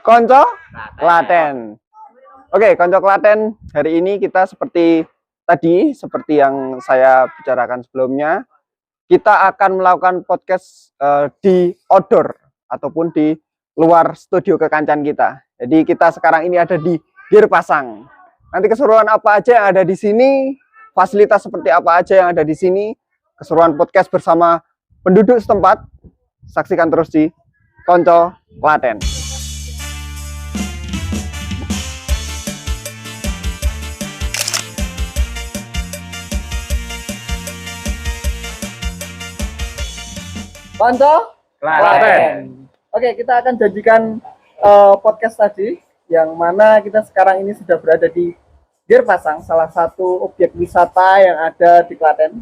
Konco Klaten. Oke, Konco Klaten, hari ini kita seperti yang saya bicarakan sebelumnya, kita akan melakukan podcast di outdoor ataupun di luar studio kekancan kita. Jadi kita sekarang ini ada di Girpasang. Nanti keseruan apa aja yang ada di sini, fasilitas seperti apa aja yang ada di sini, keseruan podcast bersama penduduk setempat, saksikan terus di Konco Klaten. Konco Klaten. Oke, kita akan janjikan podcast tadi, yang mana kita sekarang ini sudah berada di Girpasang, salah satu objek wisata yang ada di Klaten.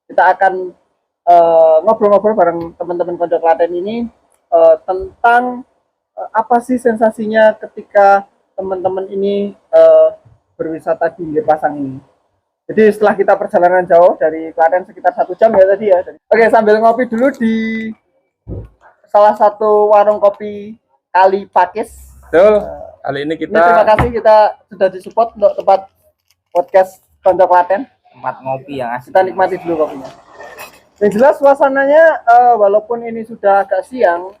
Kita akan ngobrol-ngobrol bareng teman-teman Konco Klaten ini tentang apa sih sensasinya ketika teman-teman ini berwisata di Girpasang ini. Jadi setelah kita perjalanan jauh dari Klaten sekitar 1 jam ya tadi ya. Oke, sambil ngopi dulu di salah satu warung kopi Kali Pakis. Betul. Kali ini kita terima kasih kita sudah disupport untuk tempat podcast Konco Klaten. Tempat ngopi yang asik. Kita nikmati dulu kopinya. Yang jelas suasananya walaupun ini sudah agak siang,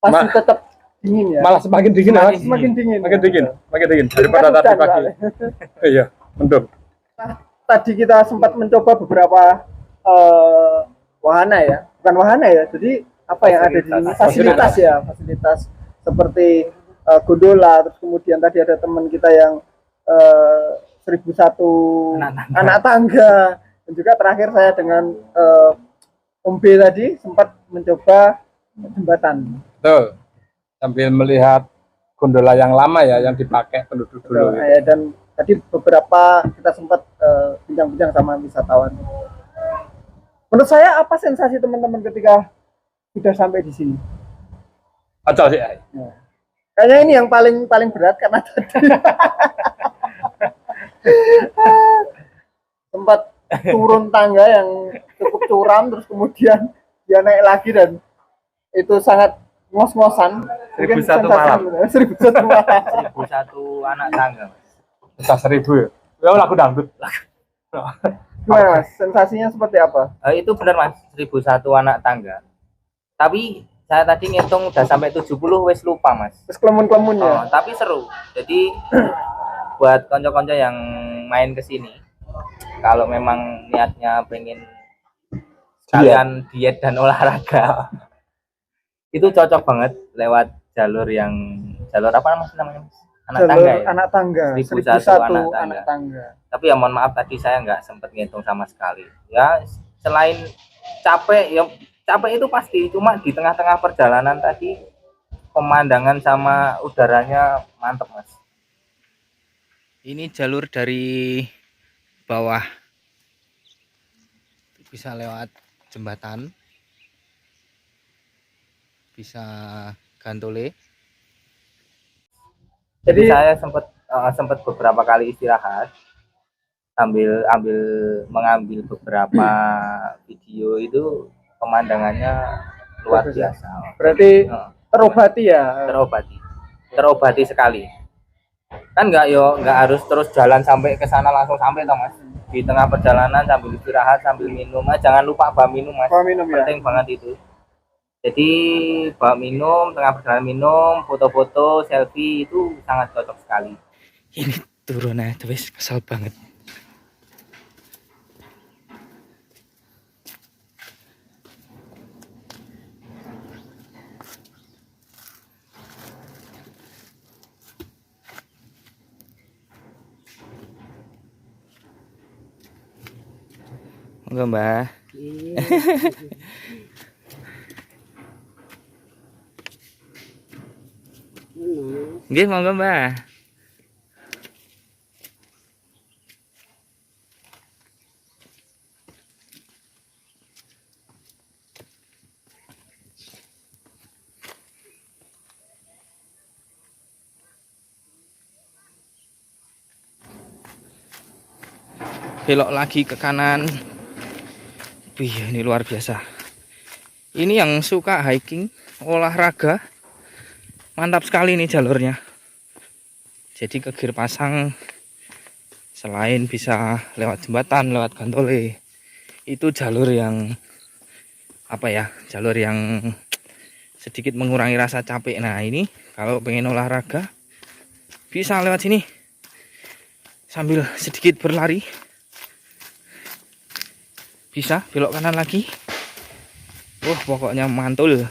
pasti tetap dingin ya. Malah semakin dingin, semakin dingin. Makin dingin daripada tadi pagi. Iya, betul. Nah, tadi kita sempat mencoba beberapa wahana ya, bukan wahana ya. Jadi apa yang ada di sini fasilitas seperti gondola, terus kemudian tadi ada teman kita yang 1001 anak tangga, dan juga terakhir saya dengan Om B tadi sempat mencoba jembatan. Betul. Sambil melihat gondola yang lama ya, yang dipakai penduduk dulu. Betul, ya. Dan tadi beberapa kita sempat bincang-bincang sama wisatawan. Menurut saya apa sensasi teman-teman ketika sudah sampai di sini? Acol sih. Nah, kayaknya ini yang paling berat karena tadi sempat turun tangga yang cukup curam, terus kemudian dia naik lagi dan itu sangat ngos-ngosan. 1001 malam. 1001 malam. 1001 anak tangga. Bisa 1000 ya. Ya lagu dangdut. Gimana Mas? Sensasinya seperti apa? Itu benar Mas, 1001 anak tangga. Tapi saya tadi ngitung udah sampai 70 wes lupa Mas. Terus klemun-klemun ya. Tapi seru. Jadi buat konco-konco yang main ke sini, kalau memang niatnya pengen kalian diet dan olahraga, itu cocok banget lewat jalur apa namanya Mas? Anak tangga. 1001 anak tangga. Tapi ya mohon maaf tadi saya nggak sempat ngitung sama sekali. Ya selain capek, ya capek itu pasti. Cuma di tengah-tengah perjalanan tadi pemandangan sama udaranya mantep Mas. Ini jalur dari bawah, bisa lewat jembatan, bisa gantole. Jadi saya sempat beberapa kali istirahat sambil mengambil beberapa video, itu pemandangannya luar biasa. Berarti terobati sekali. Kan nggak harus terus jalan sampai ke sana langsung sampai toh Mas. Di tengah perjalanan sambil istirahat, sambil minum, jangan lupa bawa minum Mas. Penting banget itu. Jadi bawa minum, tengah perjalanan minum, foto-foto, selfie, itu sangat cocok sekali. Ini turunnya wis kesel banget. Monggo Mbah. Nggih, monggo Mbah. Belok lagi ke kanan. Wih, ini luar biasa. Ini yang suka hiking, olahraga, Mantap sekali nih jalurnya. Jadi ke Girpasang selain bisa lewat jembatan, lewat Gantole, itu jalur yang apa ya? Jalur yang sedikit mengurangi rasa capek. Nah, ini kalau pengen olahraga bisa lewat sini sambil sedikit berlari. Bisa belok kanan lagi. Pokoknya mantul.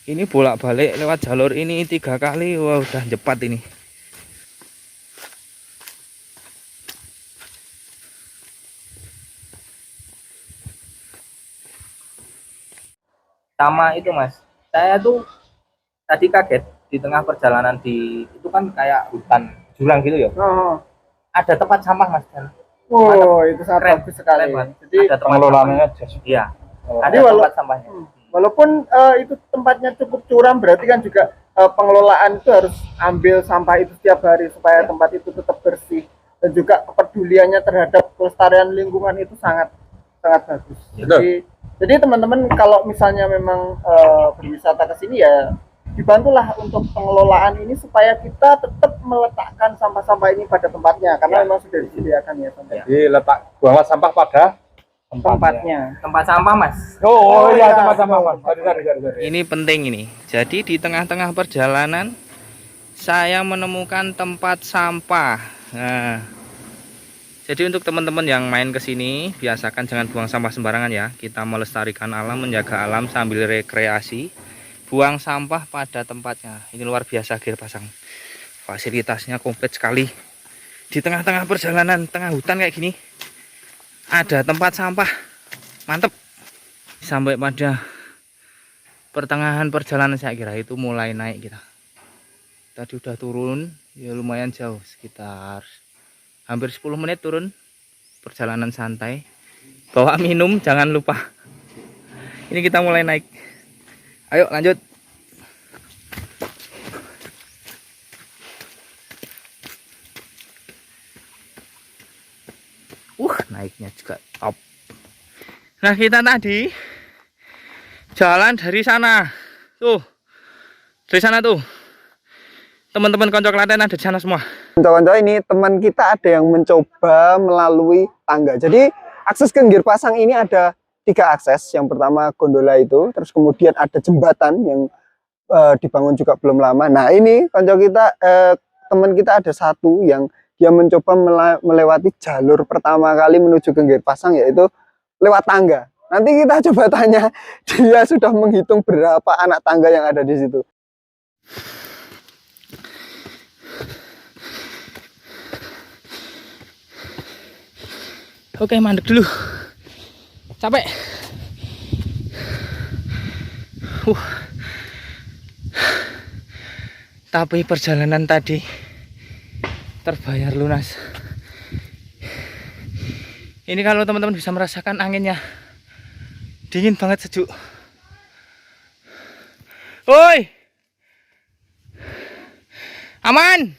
Ini bolak-balik lewat jalur ini 3 kali. Wah, udah cepat ini. Sama itu Mas, saya tuh tadi kaget di tengah perjalanan itu kan kayak hutan jurang gitu ya. Ada tempat sampah Mas. Itu sangat bagus sekali. Jadi ada tempat pengelolaannya aja. Iya. Ada tempat sampahnya. Walaupun itu tempatnya cukup curam, berarti kan juga pengelolaan itu harus ambil sampah itu setiap hari supaya tempat itu tetap bersih, dan juga kepeduliannya terhadap kelestarian lingkungan itu sangat bagus. Jadi teman-teman kalau misalnya memang berwisata ke sini ya dibantulah untuk pengelolaan ini supaya kita tetap meletakkan sampah-sampah ini pada tempatnya, karena memang sudah disediakan ya sampah. Jadi buanglah sampah pada tempatnya. Tempat sampah Mas. Iya, tempat sampah Mas. Sorry. Ini penting ini. Jadi di tengah-tengah perjalanan saya menemukan tempat sampah. Nah, jadi untuk teman-teman yang main ke sini, biasakan jangan buang sampah sembarangan ya. Kita melestarikan alam, menjaga alam sambil rekreasi. Buang sampah pada tempatnya. Ini luar biasa Girpasang. Fasilitasnya komplit sekali. Di tengah-tengah perjalanan, tengah hutan kayak gini, ada tempat sampah. Mantep. Sampai pada pertengahan perjalanan saya kira itu mulai naik kita. Tadi udah turun, ya lumayan jauh, sekitar hampir 10 menit turun. Perjalanan santai. Bawa minum jangan lupa. Ini kita mulai naik. Ayo lanjut. Naiknya juga top. Nah, kita tadi jalan dari sana. Tuh. Dari sana tuh. Teman-teman konco Klaten ada di sana semua. Konco-konco ini teman kita ada yang mencoba melalui tangga. Jadi akses ke Girpasang ini ada 3 akses. Yang pertama gondola itu, terus kemudian ada jembatan yang dibangun juga belum lama. Nah, ini konco kita teman kita ada satu yang dia mencoba melewati jalur pertama kali menuju ke Girpasang, yaitu lewat tangga. Nanti kita coba tanya dia sudah menghitung berapa anak tangga yang ada di situ. Oke, mandek dulu. Capek. Tapi perjalanan tadi terbayar lunas. Ini kalau teman-teman bisa merasakan anginnya, dingin banget, sejuk. Woi, aman.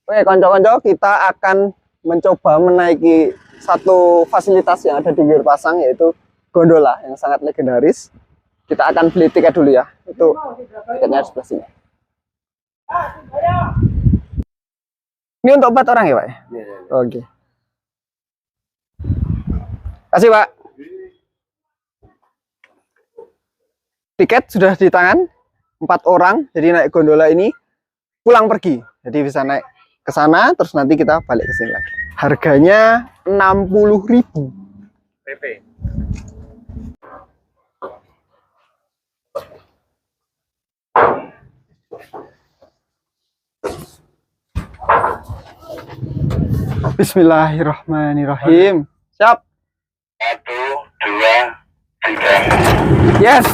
Oke, konco-konco, kita akan mencoba menaiki satu fasilitas yang ada di Girpasang, yaitu gondola yang sangat legendaris. Kita akan beli tiket dulu ya. Itu tiketnya di sebelah sini. Ini untuk 4 orang ya, Pak? Iya. Oke. Kasih, Pak. Tiket sudah di tangan, 4 orang. Jadi naik gondola ini pulang pergi. Jadi bisa naik ke sana, terus nanti kita balik ke sini lagi. Harganya 60.000. PP. Bismillahirrahmanirrahim. Siap. 1, 2, 3. Yes.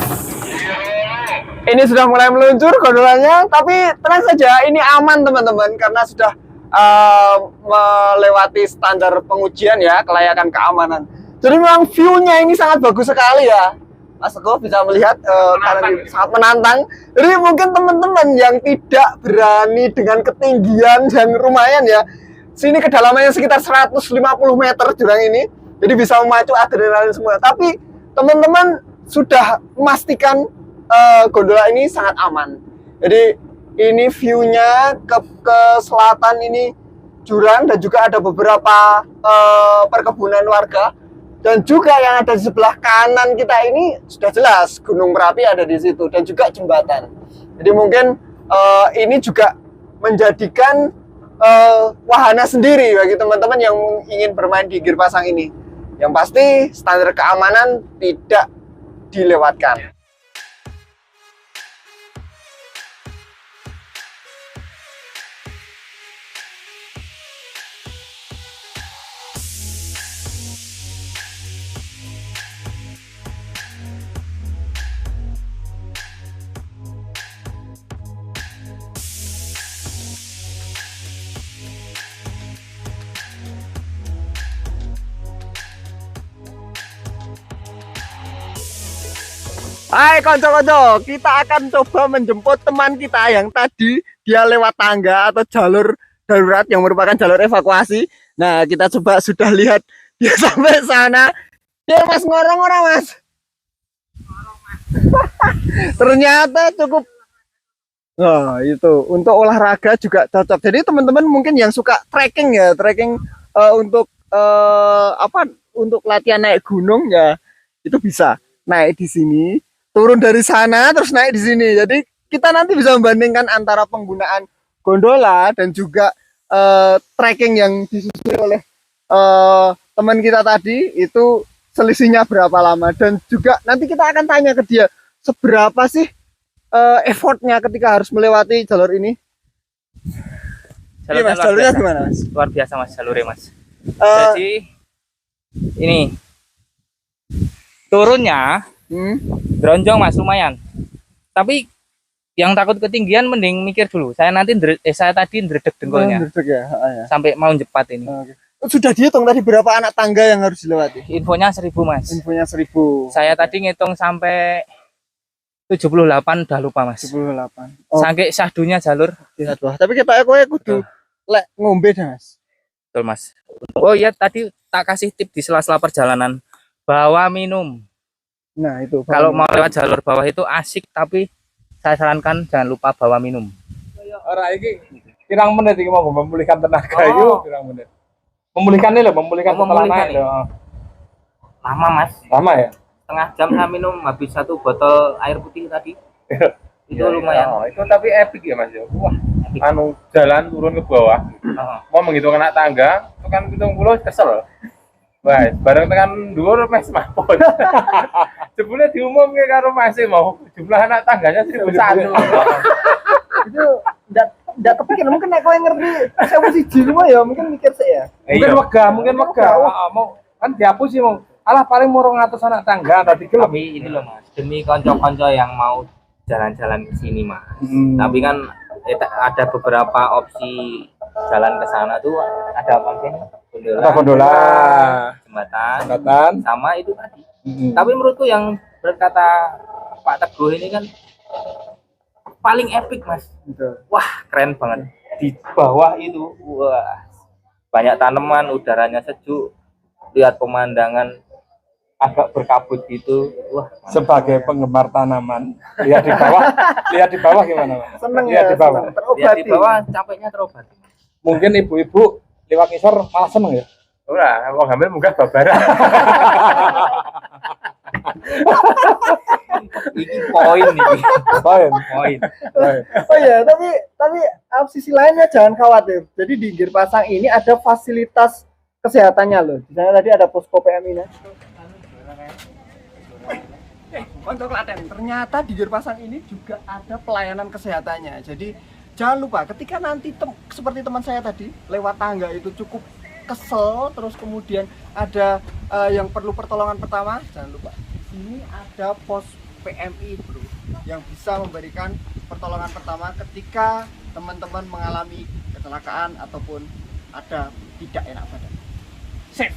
Ini sudah mulai meluncur gondolanya, tapi tenang saja, ini aman teman-teman karena sudah melewati standar pengujian ya, kelayakan keamanan. Jadi memang view-nya ini sangat bagus sekali ya. Mas Teguh bisa melihat karena sangat menantang. Jadi mungkin teman-teman yang tidak berani dengan ketinggian yang lumayan ya, sini kedalamannya sekitar 150 meter jurang ini, jadi bisa memacu adrenalin semua. Tapi teman-teman sudah memastikan gondola ini sangat aman. Jadi ini view-nya ke selatan ini jurang dan juga ada beberapa perkebunan warga. Dan juga yang ada di sebelah kanan kita ini sudah jelas Gunung Merapi ada di situ dan juga jembatan. Jadi mungkin ini juga menjadikan wahana sendiri bagi teman-teman yang ingin bermain di Gir Pasang ini. Yang pasti standar keamanan tidak dilewatkan. Hai konco-konco, kita akan coba menjemput teman kita yang tadi dia lewat tangga atau jalur darurat yang merupakan jalur evakuasi. Nah, kita coba sudah lihat dia sampai sana. Ya mas, ngorong-ngorong mas. Ternyata cukup. Nah, itu untuk olahraga juga cocok. Jadi teman-teman mungkin yang suka trekking ya, trekking untuk untuk latihan naik gunung ya, itu bisa naik di sini. Turun dari sana terus naik di sini. Jadi kita nanti bisa membandingkan antara penggunaan gondola dan juga trekking yang disusun oleh teman kita tadi itu selisihnya berapa lama, dan juga nanti kita akan tanya ke dia seberapa sih effortnya ketika harus melewati jalur ini. Jalurnya, mas, jalurnya gimana mas? Luar biasa mas jalurnya mas. Jadi ini turunnya geronjong mas, lumayan. Tapi yang takut ketinggian mending mikir dulu. Saya tadi ndredeg dengkulnya. Ya. Sampai mau jepat ini. Sudah dihitung tadi berapa anak tangga yang harus dilewati? Infonya 1000 mas. Infonya 1000. Saya tadi ngitung sampai 78 udah lupa mas. 78. Sampai sahdunya jalur. Tapi kita kudu lek ngombe dah mas. Betul mas. Oh iya, tadi tak kasih tip di sela-sela perjalanan, bawa minum. Nah itu kalau mau lewat jalur bawah itu asik, tapi saya sarankan jangan lupa bawa minum. Ora iki pirang menit iki mau memulihkan tenaga itu pirang menit. Memulihkan setelah naik. Lama mas. Lama ya? Setengah jam saya minum habis 1 botol air putih tadi. Itu lumayan. Itu tapi epic ya mas ya. Wah, anu jalan turun ke bawah. Mau menghitung anak tangga, itu kan 70 kesel. Wah, bareng tekan dhuwur mes mapun. Jebule diumumke karo Mas mau jumlah anak tangganya 1001. Itu ndak kepikiran, mungkin nek kowe ngerti 1001 mah ya mungkin mikir sih ya. Mungkin wegah. Mau kan dihapus sih mau. Alah paling mau 200 anak tangga tadi gelem. Tapi ini loh Mas, demi kanca-kanca yang mau jalan-jalan ke sini Mas. Tapi kan ada beberapa opsi jalan ke sana tuh, ada apa sih? Gondola, jembatan, sama itu tadi. Tapi menurutku yang berkata Pak Teguh ini kan paling epic mas. Wah keren banget. Di bawah itu wah banyak tanaman, udaranya sejuk, lihat pemandangan agak berkabut gitu. Wah sebagai penggemar tanaman, lihat di bawah gimana mas? Seneng lihat di bawah. Lihat di bawah capeknya terobati. Mungkin ibu-ibu lewat ngisor malah seneng ya. Ora, wong hamil munggah babaran. Ini poin nih. Poin. Oh ya, tapi sisi lainnya jangan khawatir. Jadi di Gir Pasang ini ada fasilitas kesehatannya loh. Di sana tadi ada posko PMI-nya. Untuk Klaten, ternyata di Gir Pasang ini juga ada pelayanan kesehatannya. Jadi jangan lupa ketika nanti seperti teman saya tadi lewat tangga itu cukup kesel, terus kemudian ada yang perlu pertolongan pertama, jangan lupa ini ada pos PMI bro yang bisa memberikan pertolongan pertama ketika teman-teman mengalami kecelakaan ataupun ada tidak enak badan. Safe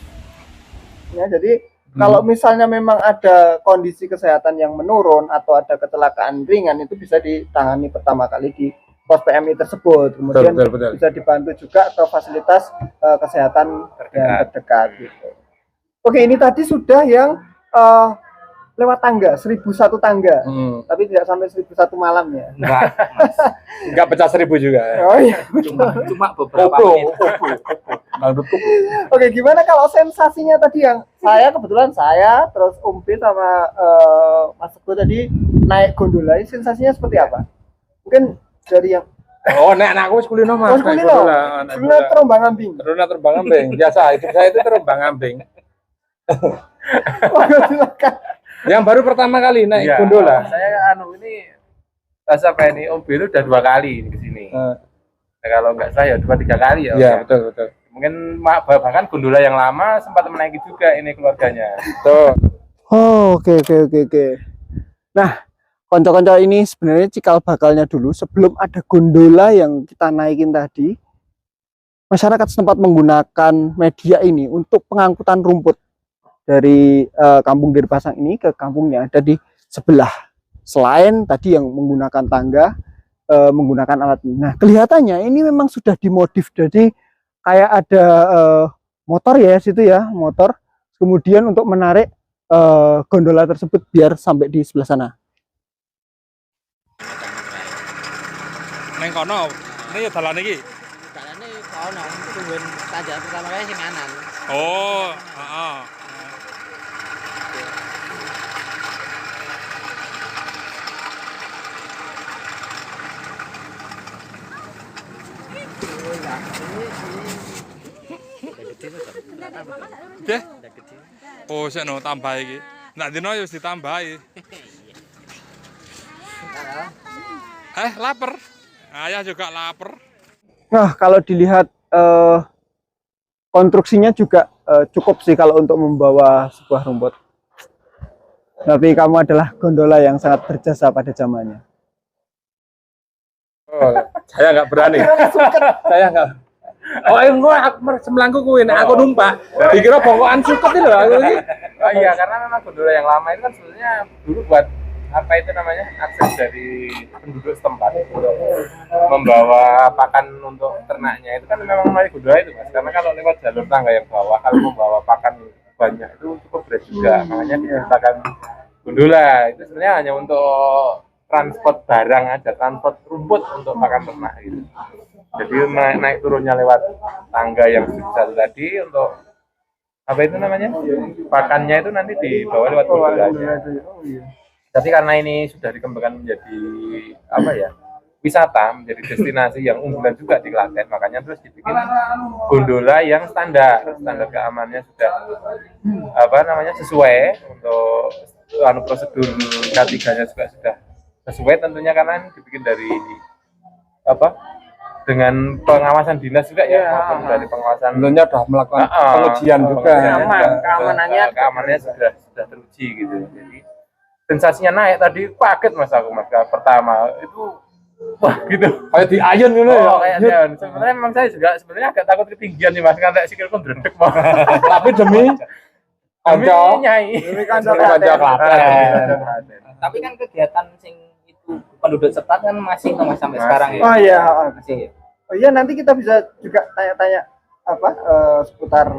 ya. Jadi kalau misalnya memang ada kondisi kesehatan yang menurun atau ada kecelakaan ringan, itu bisa ditangani pertama kali di pos PMI tersebut. Kemudian betul. Bisa dibantu juga ke fasilitas kesehatan yang terdekat gitu. Oke, ini tadi sudah yang lewat tangga, 1001 tangga. Tapi tidak sampai 1001 malam ya. Enggak pecah 1000 juga. Oh iya. Cuma beberapa menit. Oke, gimana kalau sensasinya tadi yang kebetulan saya terus Umpi sama Mas Teguh tadi naik gondola, sensasinya seperti apa? Mungkin dari yang Oh, nek anakku wis kulino Mas. kulino terombang ambing. Terombang ambing. Biasa hidup saya itu terombang ambing. Oh, silakan. Yang baru pertama kali naik gondola. Saya ini rasa ini Om Biru udah 2 kali ke sini. Nah, kalau nggak saya 2-3 kali ya. Iya, betul. Mungkin bahkan gondola yang lama sempat menaiki juga ini keluarganya. Betul. Oh, oke. Nah, konco-konco ini sebenarnya cikal bakalnya dulu sebelum ada gondola yang kita naikin tadi. Masyarakat setempat menggunakan media ini untuk pengangkutan rumput dari kampung Girpasang ini ke kampung yang ada di sebelah. Selain tadi yang menggunakan tangga, menggunakan alat ini. Nah, kelihatannya ini memang sudah dimodif, jadi kayak ada motor ya situ ya, motor. Kemudian untuk menarik gondola tersebut biar sampai di sebelah sana. Neng kono, ini ya dalan iki. Dalane kono tungguin tanjakan pertama kali sing kanan. Oh, heeh. Deh. Oh, seno tambah iki. Nak dino ya wis ditambahi. Lapar. Ayah juga lapar. Nah, kalau dilihat konstruksinya juga cukup sih kalau untuk membawa sebuah rumput. Tapi kamu adalah gondola yang sangat berjasa pada zamannya. Oh, saya nggak berani. Saya nggak. Oh, aku semlangku kuwi nek aku numpak. Dikira bongkokan suket lho aku iki. Oh iya, karena memang gondola yang lama itu kan sebenarnya dulu buat apa itu namanya akses dari penduduk setempat untuk membawa pakan untuk ternaknya itu kan memang melalui gondola itu Mas. Karena kalau lewat jalur tangga yang bawah kalau membawa pakan banyak itu cukup berat juga. Makanya diciptakan gondola itu sebenarnya hanya untuk transport barang aja, transport rumput untuk pakan ternak gitu. Jadi naik turunnya lewat tangga yang satu tadi untuk apa itu namanya pakannya itu nanti dibawa lewat gondola aja. Tapi karena ini sudah dikembangkan menjadi apa ya wisata, menjadi destinasi yang unggulan juga di Klaten, makanya terus dibikin gondola yang standar keamanannya sudah apa namanya sesuai untuk prosedur K3-nya juga sudah sesuai tentunya karena ini dibikin dari apa dengan pengawasan dinas juga ya, maupun dari pengawasan Tentunya sudah melakukan pengujian juga. Keamanannya sudah teruji gitu. Jadi sensasinya naik tadi kaget Mas aku Mas pertama itu wah gitu Kayak di ayun gitu ya. Kayak ayun. Sebenarnya memang saya juga sebenarnya agak takut ketinggian nih Mas, karena sikilku ndredeg mau. Tapi demi Nyai. kanca Klaten. Tapi kan kegiatan sing itu penduduk setempat kan masih sampai sekarang ya. Oh iya, Masih. oh iya nanti kita bisa juga tanya-tanya apa seputar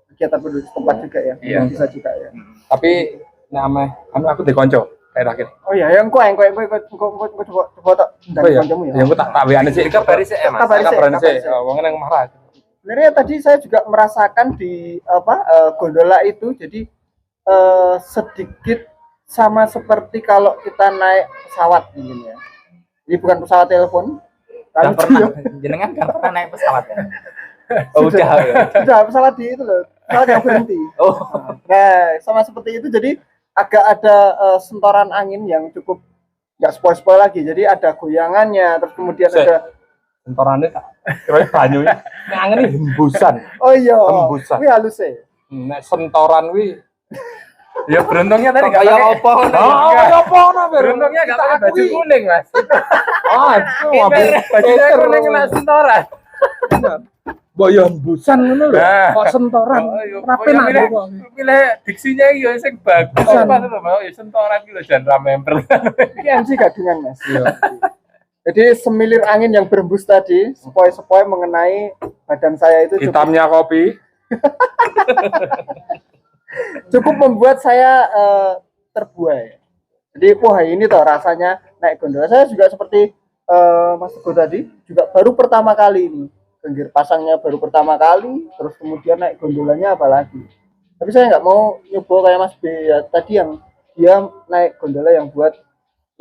kegiatan penduduk setempat juga ya. Iya. Bisa juga ya. Tapi nama aku dikonco kayak akhir. Oh iya, yang kok coba tok Oh iya. kancamu ya. Yang tak WA-ne sih. Kabari sih Mas. Kabaran sih. Wong nang marah. Sebenarnya tadi saya juga merasakan di gondola itu jadi sedikit sama seperti kalau kita naik pesawat mungkin ya. Ini bukan pesawat telepon. Kan pernah jenengan kan pernah naik pesawat ya. Oh, udah ya. Sudah pesawat di itu loh. Pesawat yang berhenti. Oh. Nah, sama seperti itu jadi agak ada sentoran angin yang cukup nggak spoil-spoil lagi. Jadi ada goyangannya, terus kemudian ada Sentorane tak kira banyu. Nek angin hembusan. oh iya, Hembusan. kuwi halus ya. Nek sentoran kuwi Ya beruntungnya tadi Kayak pakai opo ngono. apa ono beruntungnya nggak pakai baju kuning Mas. Bajunya kuning kena sentoran. Boyo hembusan ngono lho. Nah. Kok sentoran. Rapi nak kok. Pilih diksinya iya sing bagus. Apa tuh mau ya sentoran gitu jangan ramemper. Ini MC gadungan Mas. Jadi semilir angin yang berembus tadi, sepoi-sepoi mengenai badan saya itu Hitamnya kopi. cukup membuat saya terbuai. Jadi wah ini toh rasanya naik gondola. Saya juga seperti Mas Teguh tadi juga baru pertama kali ini. Genggir pasangnya baru pertama kali, terus kemudian naik gondolanya apalagi. Tapi saya nggak mau nyoba kayak Mas B ya, tadi yang dia naik gondola yang buat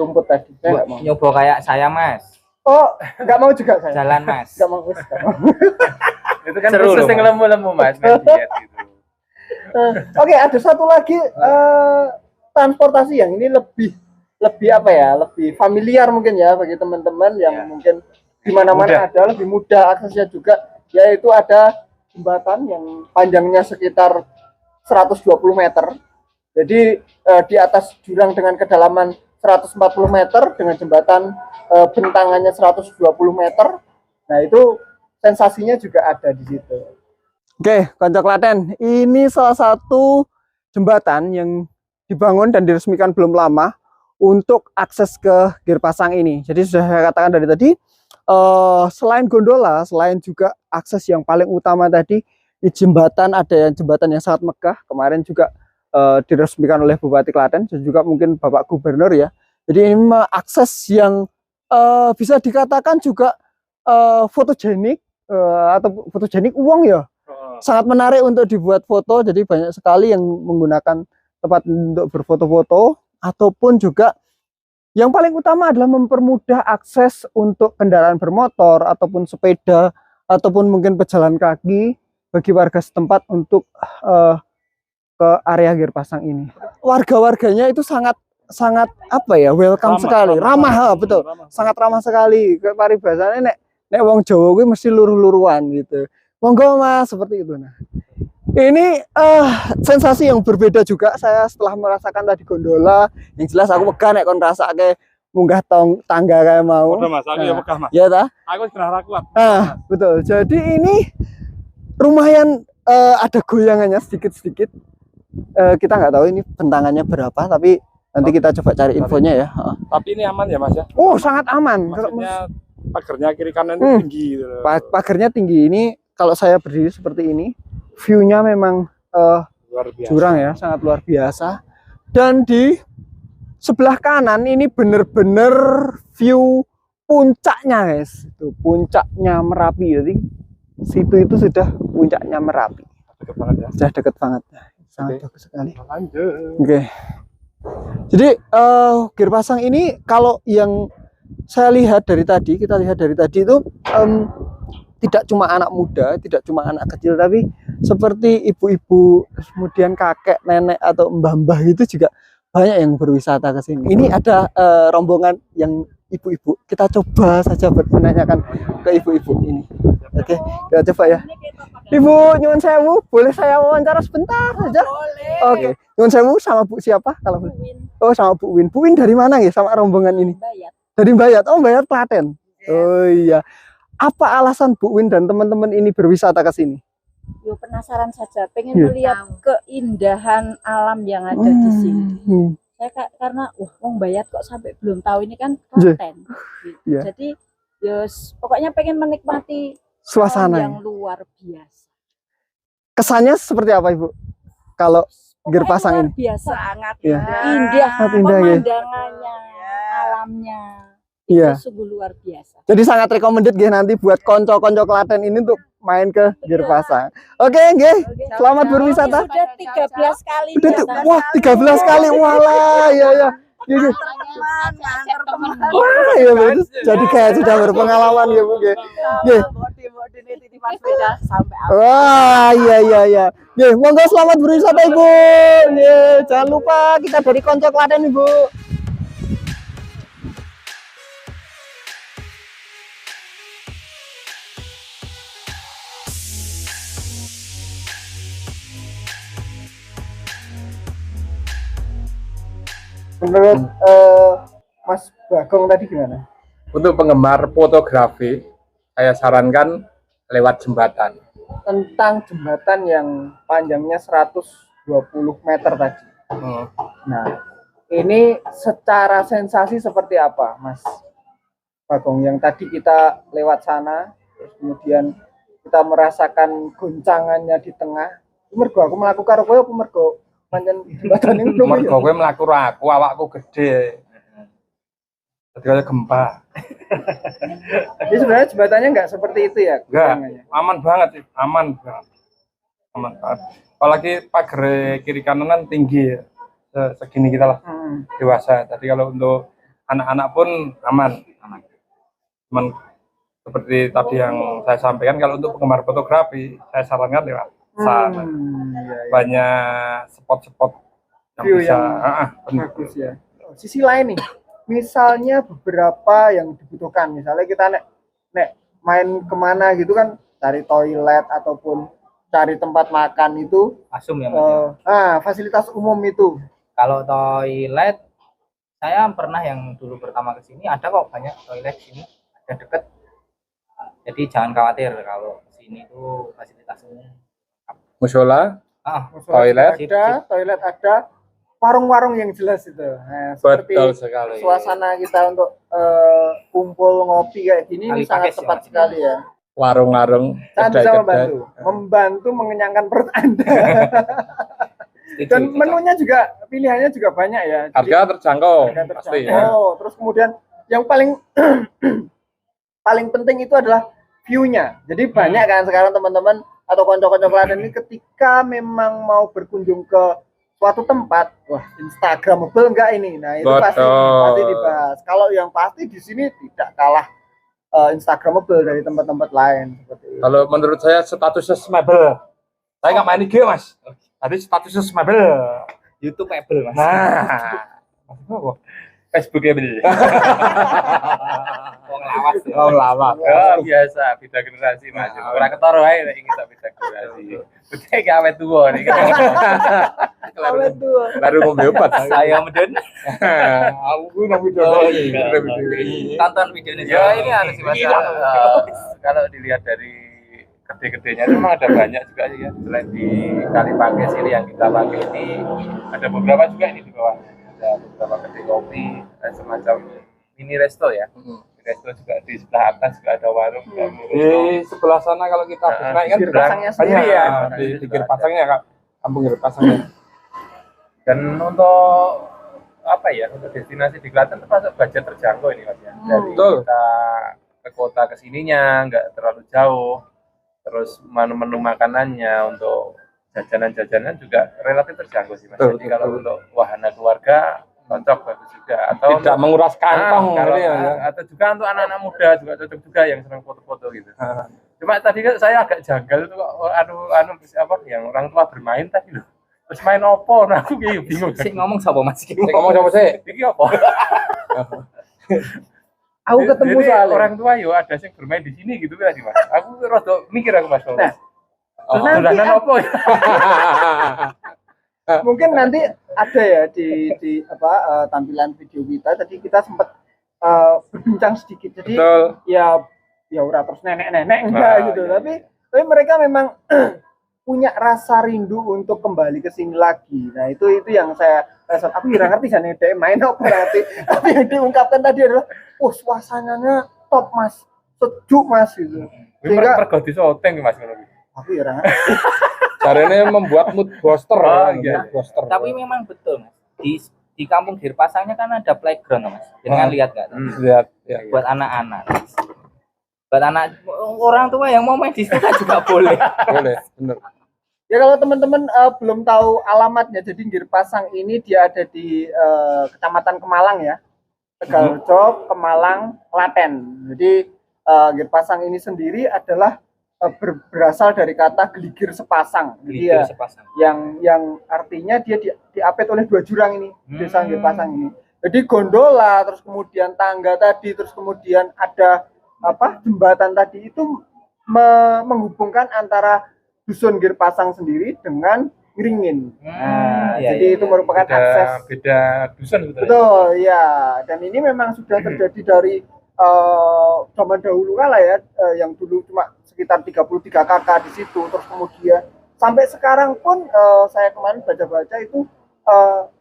rumput tadi. Saya nggak mau. Nyoba kayak saya Mas. Oh, nggak mau juga saya. Jalan Mas. Nggak mau, nggak mau. Itu kan Seru khusus loh, yang Mas. lemu-lemu Mas, main diet gitu. Oke, ada satu lagi transportasi yang ini lebih apa ya, lebih familiar mungkin ya bagi teman-teman yang mungkin di mana-mana ada, lebih mudah aksesnya juga, yaitu ada jembatan yang panjangnya sekitar 120 meter. Jadi di atas jurang dengan kedalaman 140 meter dengan jembatan bentangannya 120 meter. Nah, itu sensasinya juga ada di situ. Oke, Konco Klaten, ini salah satu jembatan yang dibangun dan diresmikan belum lama untuk akses ke Girpasang ini. Jadi sudah saya katakan dari tadi, selain gondola, selain juga akses yang paling utama tadi, di jembatan ada yang jembatan yang sangat megah. Kemarin juga diresmikan oleh Bupati Klaten dan juga mungkin Bapak Gubernur ya. Jadi ini akses yang bisa dikatakan juga fotogenik atau fotogenik uang ya. Sangat menarik untuk dibuat foto, jadi banyak sekali yang menggunakan tempat untuk berfoto-foto, ataupun juga yang paling utama adalah mempermudah akses untuk kendaraan bermotor ataupun sepeda ataupun mungkin pejalan kaki bagi warga setempat untuk ke area Girpasang ini. Warga-warganya itu sangat apa ya, welcome sekali, ramah, betul, sangat ramah sekali. Paribasane nek wong Jawa kuwi mesti luruh-luruan gitu. Monggo Mas, seperti itu. Nah, ini sensasi yang berbeda juga saya setelah merasakan tadi gondola. Yang jelas aku megah nek kon rasake munggah tangga kayak mau. Udah Mas, aku ya megah Mas. Ya ta? Aku sudah kuat. Nah, betul. Jadi ini lumayan ada goyangannya sedikit-sedikit. Kita nggak tahu ini bentangannya berapa, tapi nanti kita coba cari infonya ya. Tapi ini aman ya Mas ya? Oh, sangat aman. Maksudnya pagarnya kiri kanan itu tinggi gitu. Pagarnya tinggi. Ini kalau saya berdiri seperti ini, view-nya memang Luar biasa. jurang ya, sangat luar biasa. Dan di sebelah kanan ini bener-bener view puncaknya guys. Itu puncaknya Merapi. Jadi situ itu sudah puncaknya Merapi. Deket banget ya. Sudah deket banget. Sangat bagus sekali. Lanjut. Oke. Jadi Girpasang ini kalau yang saya lihat dari tadi, kita lihat dari tadi itu tidak cuma anak muda, tidak cuma anak kecil, tapi seperti ibu-ibu, kemudian kakek, nenek atau mbah-mbah itu juga banyak yang berwisata ke sini. Ini ada rombongan yang ibu-ibu. Kita coba saja menanyakan ke ibu-ibu ini. Oke, kita coba ya. Ibu, nyuwun sewu, boleh saya wawancara sebentar saja? Boleh. Oke, nyuwun sewu sama Bu siapa kalau boleh? Oh, sama Bu Win. Bu Win dari mana ya sama rombongan ini? Bayat. Dari Bayat. Oh, Bayat Klaten. Oh iya. Apa alasan Bu Win dan teman-teman ini berwisata ke sini? Yo penasaran saja, pengen Iya. melihat keindahan alam yang ada di sini. Saya karena wong Bayat kok sampai belum tahu ini kan Klaten. Gitu. Iya. Jadi pokoknya pengen menikmati Suasana alam yang luar biasa. kesannya seperti apa Ibu kalau Girpasang Luar ini? biasa, sangat Iya. indah, Sangat indah, ya. pemandangannya, alamnya. Iya. Itu sungguh luar biasa. Jadi sangat recommended nggih nanti buat konco-konco Klaten ini untuk main ke Girpasang. Oke, nggih. Selamat berwisata. Sudah 13 kali. Udah tuh, datang. wah 13 kali, walah, ya ya. Gini. Wah, ya betul. Jadi kayak sudah berpengalaman ya Bu. Nggih. Nggih. Wah, iya iya iya. Nggih, monggo selamat berwisata Ibu. Nggih, jangan lupa kita dari konco Klaten Ibu. Menurut Mas Bagong tadi gimana? Untuk penggemar fotografi, saya sarankan lewat jembatan. Tentang jembatan yang panjangnya 120 meter tadi. Nah, ini secara sensasi seperti apa, Mas Bagong? Yang tadi kita lewat sana, terus kemudian kita merasakan goncangannya di tengah. Mergo aku melakukan kowe apa mergo pancen jembatan ini Mergo kowe mlaku ra aku, awakku gede. Jadi kayak gempa. Jadi sebenarnya jembatannya nggak seperti itu ya? Enggak, aman banget sih, aman banget. Aman banget. Apalagi pagar kiri kanan kan tinggi ya. Segini kita lah dewasa. Jadi kalau untuk anak-anak pun aman. Cuman seperti tadi yang saya sampaikan, kalau untuk penggemar fotografi saya sarankan lewat sana. Banyak spot-spot yang view bisa yang bagus ya. Sisi lain nih, misalnya beberapa yang dibutuhkan, misalnya kita nek main kemana gitu kan, cari toilet ataupun cari tempat makan itu Asum ya fasilitas umum itu. Kalau toilet, saya pernah yang dulu pertama ke sini ada kok banyak toilet di sini, ada deket. Jadi jangan khawatir kalau ke sini tuh fasilitasnya. Musola, toilet ada, warung-warung yang jelas itu. Nah, seperti betul sekali. suasana kita untuk kumpul ngopi kayak gini ini sangat tepat sekali ya. Warung-warung Sangat bisa membantu mengenyangkan perut Anda. Dan menunya juga pilihannya juga banyak ya. Harga terjangkau. Pasti ya. Terus kemudian yang paling paling penting itu adalah view-nya. Jadi banyak kan sekarang teman-teman atau konco-konco Klaten ini ketika memang mau berkunjung ke suatu tempat, wah Instagramable enggak ini? Nah, itu pasti dibahas. Kalau yang pasti di sini tidak kalah Instagramable dari tempat-tempat lain seperti itu. Kalau menurut saya statusnya smable. Saya nggak main IG mas. Tadi statusnya smable. YouTube-able mas. Nah, Facebook-able. Wong lawas ya. Oh lama. Biasa beda generasi mas. Ora ketara ae nek kita beda generasi. Betul gak awet tua nih. Awet tua. Baru ngombe obat. Saya meden. Aku nang video. Tonton videonya. Ya ini harus dibaca. Kalau dilihat dari gede-gedenya itu memang ada banyak juga sih ya. Selain di Kalipake sini yang kita pakai ini, ada beberapa juga ini di bawah. Ada beberapa kedai kopi, semacam mini resto ya. Resto juga di sebelah atas juga ada warung. Di sebelah sana kalau kita naik kan pasangnya sendiri ya. Di pinggir pasangnya kak, kampung pinggir pasangnya. Dan untuk apa ya, untuk destinasi di Klaten termasuk budget terjangkau ini mas ya. Dari kita ke kota kesininya nggak terlalu jauh. Terus menu makanannya untuk jajanan-jajanan juga relatif terjangkau sih mas. Jadi kalau untuk wahana keluarga cocok bagus juga. Atau tidak menguras kantong atau juga untuk anak-anak muda juga cocok juga yang senang foto-foto gitu. Cuma tadi kan saya agak janggal itu kok apa yang orang tua bermain tadi loh. Terus main opo? Nah aku kayak bingung. Sing ngomong siapa mas? Ngomong siapa sih? Iki apa? Aku ketemu soalnya orang tua yo ada yang bermain di sini gitu kan sih mas. Aku rada mikir aku mas. Nah, nanti apa ya? Mungkin nanti ada ya di tampilan video kita. Tadi kita sempat berbincang sedikit. Jadi ya ora terus nenek-nenek enggak gitu. Tapi mereka memang punya rasa rindu untuk kembali ke sini lagi. Nah, itu yang saya rasa. Aku nggak ngerti jane dhek main apa berarti. Tapi yang diungkapkan tadi adalah, suasananya top mas, sejuk mas gitu. Sehingga pergoti soteng mas ngono. Aku ya ora ngerti. Caranya membuat mood booster. Booster. Tapi memang betul mas. Di kampung Girpasangnya kan ada playground mas. Jangan lihat nggak? Lihat. Ya. Buat anak-anak. Buat anak orang tua yang mau main di situ kan juga boleh. Boleh, benar. Ya kalau teman-teman belum tahu alamatnya, jadi Girpasang ini dia ada di Kecamatan Kemalang ya, Tegalrejo, Kemalang, Klaten. Jadi Girpasang ini sendiri adalah berasal dari kata geligir sepasang. Jadi sepasang. Yang artinya dia diapit oleh dua jurang ini, desa Girpasang ini. Jadi gondola, terus kemudian tangga tadi, terus kemudian ada jembatan tadi itu menghubungkan antara dusun Girpasang sendiri dengan Ngringin. Jadi itu merupakan akses beda dusun gitu. Betul, ya. Dan ini memang sudah terjadi dari zaman dahulu kala ya, yang dulu cuma sekitar 33 kakak di situ, terus kemudian sampai sekarang pun saya kemarin baca-baca itu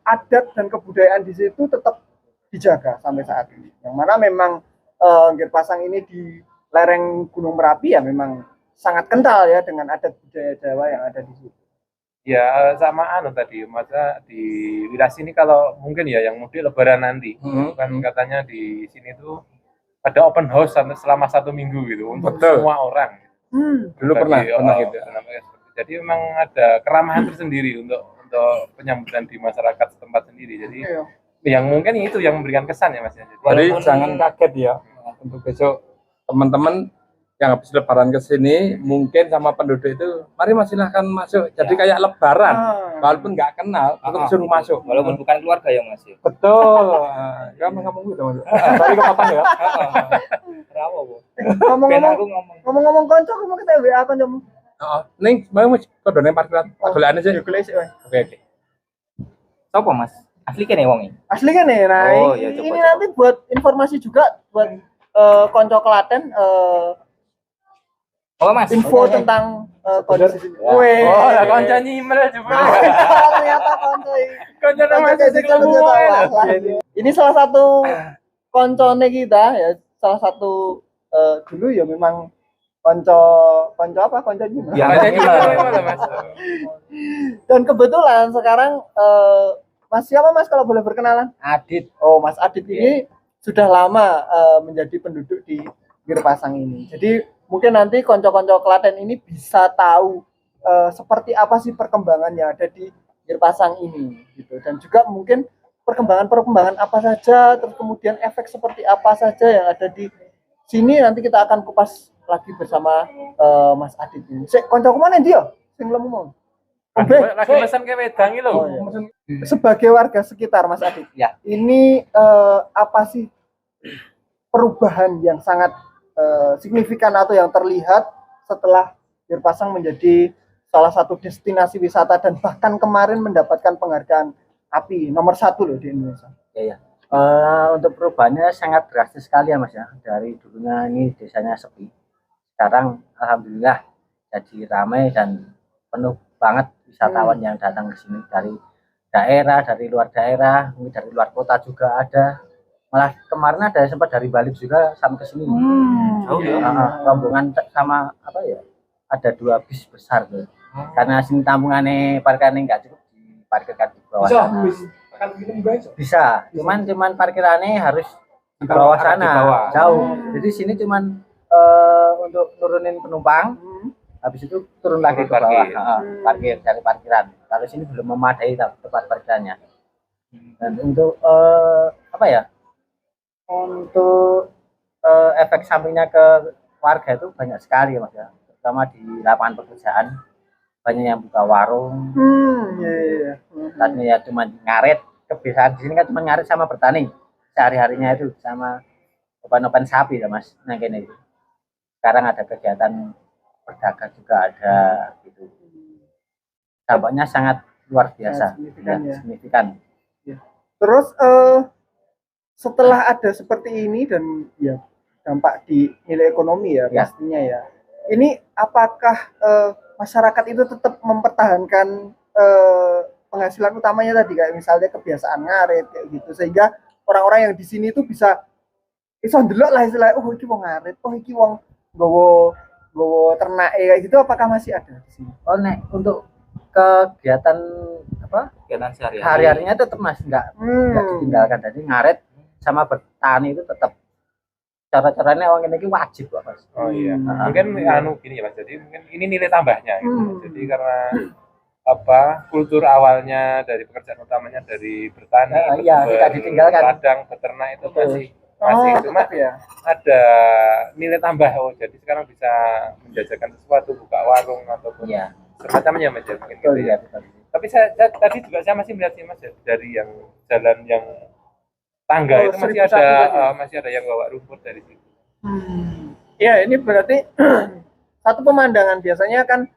adat dan kebudayaan di situ tetap dijaga sampai saat ini. Yang mana memang Girpasang ini di lereng Gunung Merapi ya memang sangat kental ya dengan adat budaya Jawa yang ada di situ. Ya sama anu tadi, masa di wilayah sini kalau mungkin ya yang mudik Lebaran nanti, kan katanya di sini tuh ada open house selama 1 minggu gitu untuk Betul. semua orang. Dulu pernah gitu. Jadi memang ada keramahan tersendiri untuk penyambutan di masyarakat setempat sendiri. Jadi yang mungkin itu yang memberikan kesan ya Mas. Jadi jangan kaget ya untuk besok teman-teman yang habis lebaran ke sini mungkin sama penduduk itu mari Mas silahkan masuk. Jadi kayak lebaran walaupun nggak kenal untuk suruh masuk. Walaupun bukan keluarga ya Mas. Betul. Kamu ngomong gitu Mas. Tadi kepotong ya. Kenapa, Bu? Ngomong-ngomong konco kamu kita WA konco. Heeh. Ning mau kodone parkiran. Golekane sih. Oke. Sopo Mas? Asli kene wong iki. Asli kan ya, nah Oh, ya, ini coba. nanti buat informasi juga buat konco Klaten Oh Mas. info tentang kondisi sini. Ya. Weh. Oh, lah konco nyimel juga. Ternyata konco ini. Konco Konco nama kayak gitu, ini salah satu koncone kita ya, salah satu dulu ya memang konco nyimel. Ya, Konco ini nyimel Mas. Dan kebetulan sekarang Mas siapa Mas kalau boleh berkenalan? Adit. Oh, Mas Adit ini sudah lama menjadi penduduk di Girpasang ini. Jadi mungkin nanti konco-konco Klaten ini bisa tahu seperti apa sih perkembangan yang ada di Girpasang ini gitu. Dan juga mungkin perkembangan apa saja, terus kemudian efek seperti apa saja yang ada di sini nanti kita akan kupas lagi bersama Mas Adit ini. Sik konco kemana dia? Sing lemu mau. Lagi pesan ke wedang iki lho. Oh, iya. Sebagai warga sekitar Mas Adit, Ya. ini apa sih perubahan yang sangat signifikan atau yang terlihat setelah Girpasang menjadi salah satu destinasi wisata dan bahkan kemarin mendapatkan penghargaan API nomor 1 loh di Indonesia. Ya. Untuk perubahannya sangat drastis sekali ya Mas ya. Dari dulunya ini desanya sepi, sekarang alhamdulillah jadi ramai dan penuh banget wisatawan yang datang ke sini dari daerah, dari luar daerah, mungkin dari luar kota juga ada. Malah kemarin ada sempat dari Bali juga sampai ke sini. Jauh ya. Rombongan sama apa ya? Ada 2 bis besar tuh. Karena sini tampungannya parkirannya nggak cukup diparkirkan di bawah sana. Bisa, cuman parkirannya harus di bawah sana, jauh. Jadi sini cuman untuk nurunin penumpang, habis itu turun lagi ke bawah, parkir cari parkiran. Kalau sini belum memadai tempat parkirannya. Dan untuk apa ya? Untuk efek sampingnya ke warga itu banyak sekali Mas ya. Terutama di lapangan pekerjaan banyak yang buka warung. Tadinya ya cuma ngaret, kebiasaan di sini kan cuma ngaret sama bertani sehari-harinya itu sama opan-opan sapi ya Mas. Nah gini itu. Sekarang ada kegiatan berdagang juga ada gitu. Dampaknya sangat luar biasa, signifikan. Terus setelah ada seperti ini dan ya dampak di nilai ekonomi ya pastinya ya. Ini apakah masyarakat itu tetap mempertahankan penghasilan utamanya tadi kayak misalnya kebiasaan ngaret kayak gitu sehingga orang-orang yang di sini itu bisa iso ndelok lah istilahnya iki wong ngaret, iki wong gowo ternak kayak gitu apakah masih ada di sini? Oh nek untuk kegiatan apa? Kegiatan sehari-hari. Hari-harinya tetap Mas nggak ditinggalkan. Jadi ngaret sama bertani itu tetap cara-caranya orang ini wajib kok Mas. Oh iya. Mungkin gini ya Mas. Jadi mungkin ini nilai tambahnya gitu. Jadi karena kultur awalnya dari pekerjaan utamanya dari bertani, tidak ditinggalkan. Ladang, beternak itu masih cuma ya. Ada nilai tambah. Oh, jadi sekarang bisa menjajakan sesuatu, buka warung ataupun semacamnya Mas ya. Mungkin gitu ya. Tapi saya tadi juga saya masih melihat sih Mas ya, dari yang jalan yang tangga itu masih ada yang bawa rumput dari situ. Ya ini berarti satu pemandangan biasanya kan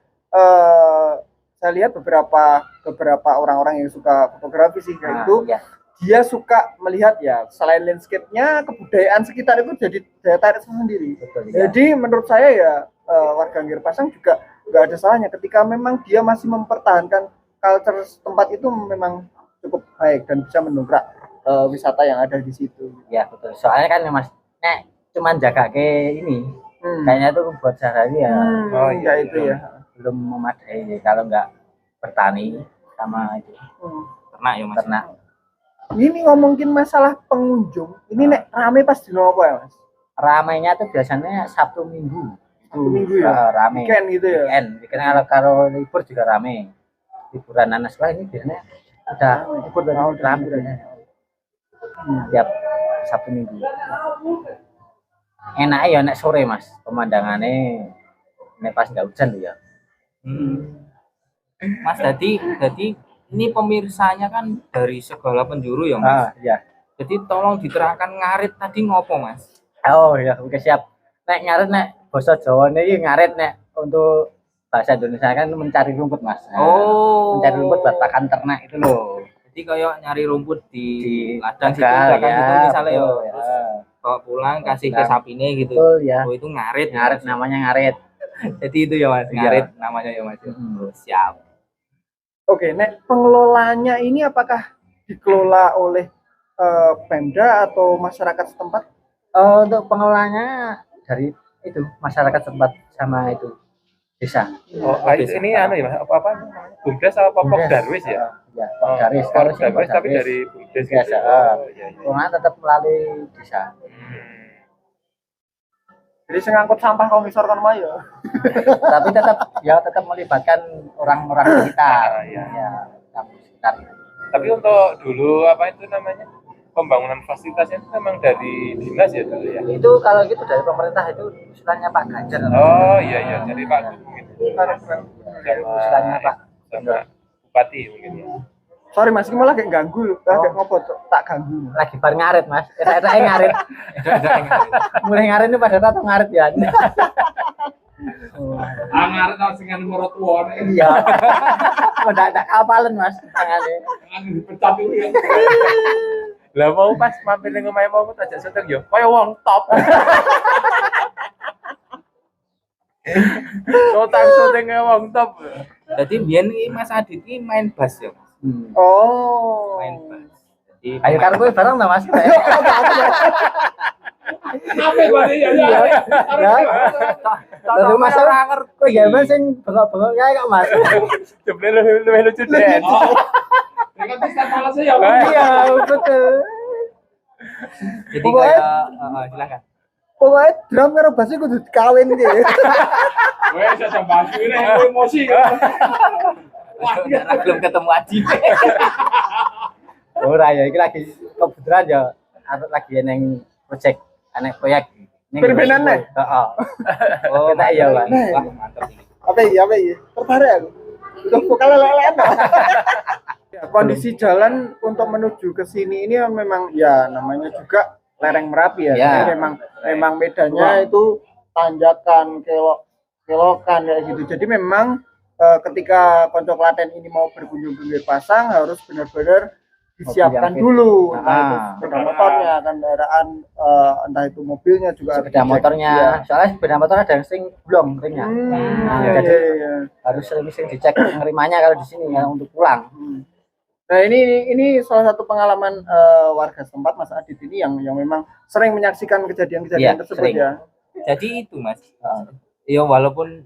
saya lihat beberapa orang-orang yang suka fotografi sih kayak itu dia suka melihat ya selain landscape-nya kebudayaan sekitar itu jadi daya tarik sendiri. Jadi menurut saya ya warga Girpasang juga nggak ada salahnya ketika memang dia masih mempertahankan culture tempat itu memang cukup baik dan bisa mendongkrak wisata yang ada di situ. Ya betul. Soalnya kan Mas, cuman jaga ke ini, kayaknya itu buat sehari ya. Itu ya. Belum memadai. Kalau nggak bertani sama itu Ternak ya Mas. ternak. Ini ngomongin masalah pengunjung. Ini nek rame pas dino apa ya, Mas? Ramainya tuh biasanya Sabtu Minggu. Sabtu Minggu ya? Rame. Weekend gitu ya? Weekend kalau libur juga rame. Liburan anak sekolah ini biasanya udah libur dan rame biasanya. Tiap Sabtu Minggu. Enak ya nek sore Mas, pemandangannya nek pas nggak hujan ya. Mas jadi ini pemirsanya kan dari segala penjuru ya Mas. Iya. Jadi tolong diterangkan ngarit tadi ngopo Mas? Oh ya, oke siap. Nek ngarit nek basa Jawa iki ngarit nek untuk bahasa Indonesia kan mencari rumput Mas. Mencari rumput buat pakan ternak itu loh. Jadi kayak nyari rumput di ladang situ tegal, kan ya, gitu misalnya betul, ya. Terus bawa pulang kasih ke sapine gitu. Betul ya. Oh itu ngarit. Ngarit namanya ngarit. Jadi itu ya Mas, ngarit namanya ya Mas. Oh, siap. Oke, nek pengelolanya ini apakah dikelola oleh Pemda atau masyarakat setempat? Untuk pengelolanya dari itu masyarakat tempat sama itu desa. Oh, ini anu ya, apa namanya? Bumdes apa Pok Darwis ya? Iya, Pok Darwis. Kalau Darwis tapi dari Bumdes biasa. Oh, iya. Pokoknya tetap melalui desa. Jadi sing ngangkut sampah komisor kan mah ya. Tapi tetap melibatkan orang-orang sekitar. Iya. Ya, kampung sekitar. Tapi untuk dulu apa itu namanya? Pembangunan fasilitasnya itu memang dari dinas ya dulu ya. Itu kalau gitu dari pemerintah itu usulannya Pak Ganjar. Oh iya jadi Pak mungkin. Usulannya Pak. Sama Bupati mungkin ya. Sorry Mas, ini malah kayak ganggu loh. Kayak ngopo tak ganggu. Lagi bar ngarit Mas. Enak-enak ngarit. Mulai ngarit itu pada tato ngarit ya. Ngarit nang sing nomor tua. Iya. Udah kapalan Mas tangane. Dipecat dulu ya. Lah mau pas mampir ning omahe mau tajak syuting yo. Kaya wong top. Totang syuting wong top. Jadi biyen iki Mas Adit iki main bass ya. Oh. Main bass. Jadi Ayo karo kowe bareng ta Mas. Apa berarti ya? Lalu Mas ora ngerti kowe ya Mas sing bengok-bengok kae kok Mas. Jebule luwih lucu deh. Dengan tisat malasnya ya. Iya, betul. Jadi kayak silakan. Pokoknya drum karo bass kudu kawin iki. Wes aja bahas ini emosi kan. Wah, belum ketemu Aji. Ora ya iki lagi kebetulan ya arep lagi neng proyek Berbenan nih? Heeh. Oh, Kita iya, Pak. Wah, mantap ini. Apa iya? Tertarik aku. Udah vokal lelean. Ya, kondisi jalan untuk menuju ke sini ini memang ya namanya juga lereng Merapi ya. Ya. Jadi memang medannya itu tanjakan, kelokan kayak gitu. Jadi memang ketika Konco Klaten ini mau berkunjung ke Girpasang harus benar-benar disiapkan dulu, entah itu sepeda motornya, kendaraan, entah itu mobilnya juga sepeda motornya. Soalnya sepeda motor ada yang sering blong ringnya. Jadi harus sering dicek ngerimanya kalau di sini ya untuk pulang. Nah ini salah satu pengalaman warga setempat Mas Adit ini yang memang sering menyaksikan kejadian-kejadian tersebut sering. ya. Jadi itu Mas. Ya walaupun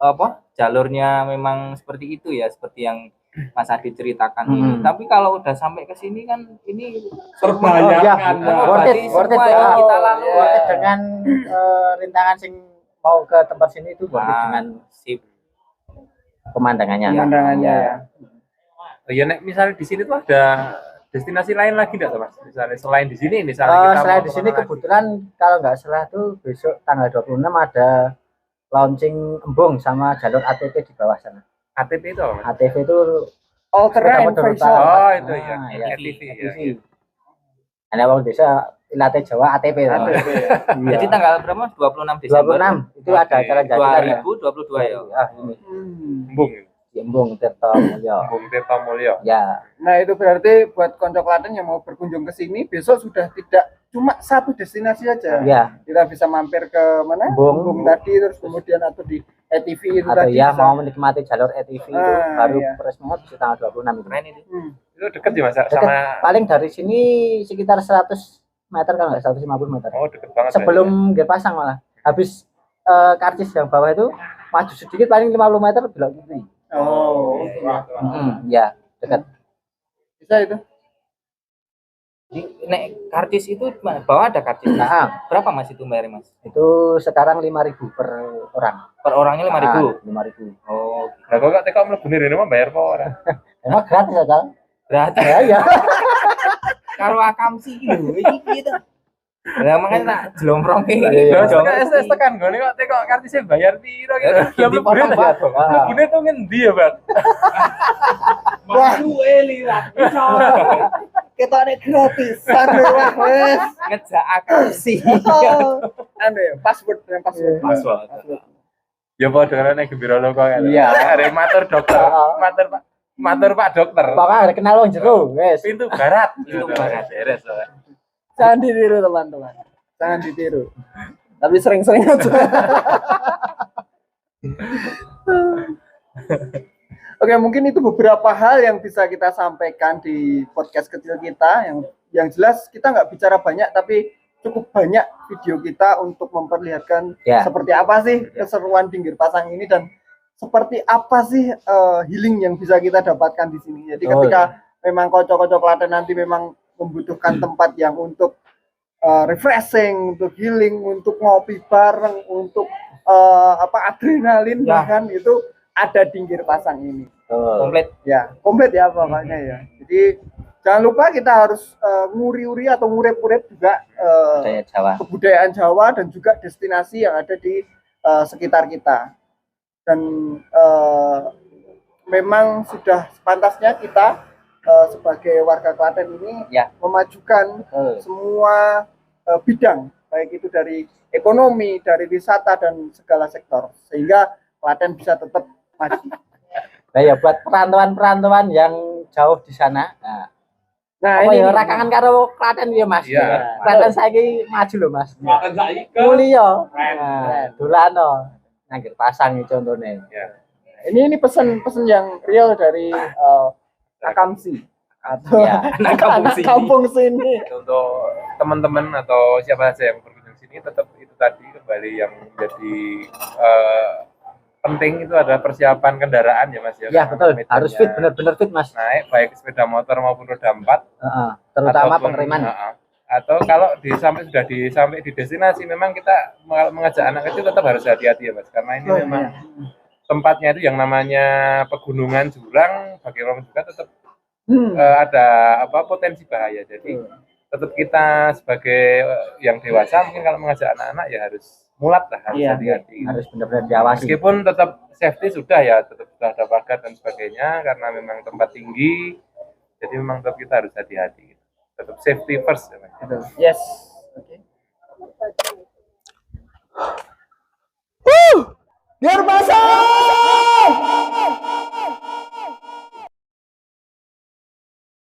apa jalurnya memang seperti itu ya, seperti yang Mas Adit ceritakan ini. Tapi kalau udah sampai ke sini kan ini terbayangkan. Worth it yang kita lalui worth it dengan rintangan sing mau ke tempat sini itu worth it dengan sip pemandangannya. Ya. Ya nek misalnya di sini tuh ada destinasi lain lagi enggak Mas? Misalnya selain di sini misalnya kita selain mau di sini kemana kebetulan kalau nggak salah tuh besok tanggal 26 ada launching embung sama jalur ATV di bawah sana. ATV itu apa Mas? ATV itu All terrain visual. Oh itu ya, ya, ATV ya. Ada orang desa Ilate Jawa ATV. Jadi tanggal berapa? 26 Desember. 26 itu ada acara jalan 2022 ya. Ini Embung. Embung Tirta Mulya. Embung Tirta Mulya. Ya. Nah itu berarti buat Konco Klaten yang mau berkunjung ke sini besok sudah tidak cuma satu destinasi saja. Ya. Kita bisa mampir ke mana? Embung tadi terus kemudian atau di ATV itu atau tadi. ya bisa. mau menikmati jalur ATV itu baru resmi bisa tanggal 26 itu. Keren itu. Itu dekat ya Mas Deket, sama paling dari sini sekitar 100 meter kalau nggak 150 meter. Oh dekat banget. Sebelum Girpasang malah. Habis karcis yang bawah itu maju sedikit paling 50 meter belok kiri. Oh, Ya, dekat. bisa itu. Nek karcis itu bawah ada karcis. Nah, Berapa Mas itu bayarnya Mas? itu sekarang 5.000 per orang. Per orangnya 5.000. 5.000. Oh, Lah kok teko mlebu ini mah bayar apa ora? Emang gratis ya, Kal? berarti Ya, ya. karo akamsi lho iki to. Lah makanya tak jelomprong iki. Lah STS tekan gone kok teko kartisnya bayar piro gitu. Lah mlebune mlebune tuh ngendi ya, Bang? Wah, kita nih gratis. Wah, wes. Ngejak akamsi. Anu ya, password. Ya padha karo nek gembira loko kan. Iya. Arek matur dokter, matur Pak dokter. Pokoknya ada kenal wong jero, wes. Pintu barat. Pintu barat. Beres. Jangan ditiru teman-teman. Jangan ditiru. Tapi sering-sering aja. Oke, mungkin itu beberapa hal yang bisa kita sampaikan di podcast kecil kita. Yang jelas kita nggak bicara banyak, tapi cukup banyak video kita untuk memperlihatkan seperti apa sih keseruan Dinggir Pasang ini dan seperti apa sih healing yang bisa kita dapatkan di sini. Jadi ketika memang kocok-kocok Klaten nanti memang membutuhkan tempat yang untuk refreshing, untuk healing, untuk ngopi bareng, untuk adrenalin bahkan itu ada Dinggir Pasang ini. Komplit. Ya, komplit ya pokoknya ya. Jadi jangan lupa kita harus nguri-uri atau ngurep-ngurep juga kebudayaan Jawa dan juga destinasi yang ada di sekitar kita. Dan memang sudah sepantasnya kita sebagai warga Klaten ini memajukan semua bidang, baik itu dari ekonomi, dari wisata dan segala sektor, sehingga Klaten bisa tetap maju. Nah ya buat perantauan-perantauan yang jauh di sana. Nah ini rakangan karo Klaten ya Mas. Klaten saiki maju loh Mas. Mulia. Dolano Dinggir Pasang iki contone. Ini pesan-pesan yang real dari Akamsi atau anak kampung sini. Untuk teman-teman atau siapa saja yang berkunjung sini tetap itu tadi kembali yang menjadi penting itu adalah persiapan kendaraan ya Mas ya. Ya betul, harus fit, benar-benar fit Mas. Naik baik sepeda motor maupun roda 4. Terutama pengereman. Atau kalau sampai di destinasi memang kita mengajak anak kecil tetap harus hati-hati ya Mas, karena ini memang tempatnya itu yang namanya pegunungan jurang, bagaimana juga tetap ada potensi bahaya. Jadi tetap kita sebagai yang dewasa mungkin kalau mengajak anak-anak ya harus mulat lah, harus hati-hati. Harus benar-benar diawasi. Meskipun tetap safety sudah ada pagar dan sebagainya karena memang tempat tinggi, jadi memang tetap kita harus hati-hati. Tetap safety first ya Mas. Yes. Oke. Dinggir Pasang.